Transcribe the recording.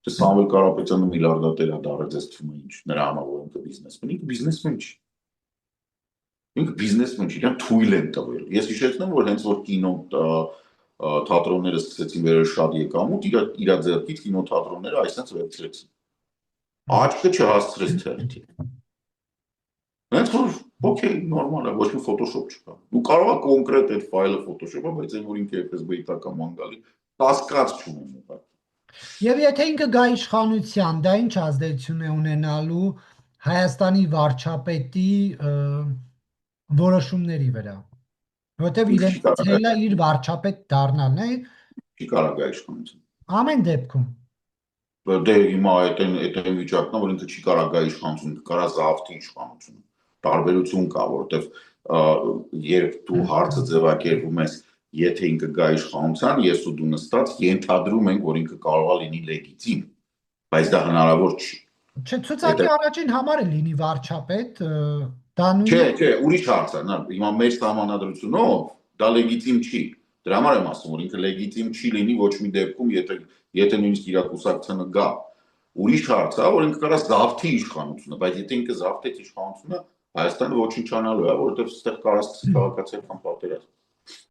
Թե Սամվել Կարապետյանը միլիարդատեր է դարել, ձեզ թվում է ինչ, նրա համար որ ինքը բիզնեսմեն, ինքը բիզնեսմեն չի։ Ինքը բիզնեսմեն չի, իրան թույլ են տվել։ Ես հիշեցնեմ, որ հենց որ կինո թատրոնները սկսեցին վերել շատ եկամուտ, իր ձեռքից կինոթատրոնները այսպես վերցրեցին։ Աչքը չհասցրեց թերթի։ Հենց որ օքեյ, նորմալ է, ոչ մի Photoshop չկա։ Ու կարող է կոնկրետ այդ ֆայլը Photoshop-ը, բայց այն որ ինքը FSB-ի տակ է մանգալի, կասկած չունեմ ուղղակի։ Եվ եթե ինքը գա իշխանության, դա ինչ ազդեցություն է ունենալու Հայաստանի վարչապետի որոշումների վրա, որովհետև իրենց ցելը իր վարչապետ դառնալն է։ Չի կարող գա իշխանություն։ Ամեն դեպքում։ Դե հիմա այդ վիճակն է, որ ինքը չի կարող գա իշխանություն, կարա զավթի իշխանություն։ Տարբերություն կա, որովհետև երբ դու հարցը ձևակերպում ես, եթե ինքը գա իշխանության, ես ու դու նստած ենթադրում ենք, որ ինքը կարող է լինի լեգիտիմ, բայց դա հնարավոր չի։ Չէ, ցուցակի առաջին համարը լինի վարչապետ, դա նույնիսկ Չէ, ուրիշ հարց է, հիմա մեր սահմանադրությունով դա լեգիտիմ չի։ Դրա համար եմ ասում, որ ինքը լեգիտիմ չի լինի ոչ մի դեպքում, եթե նույնիսկ իր կուսակցությունը գա։ Ուրիշ հարց է, որ ինքը կարող է զավթի իշխանությունը, բայց եթե ինքը զավթեց իշխանությունը, Հայաստանը ոչնչանալու է, որովհետև այստեղ կարա սկսի քաղաքացիական պատերազմ։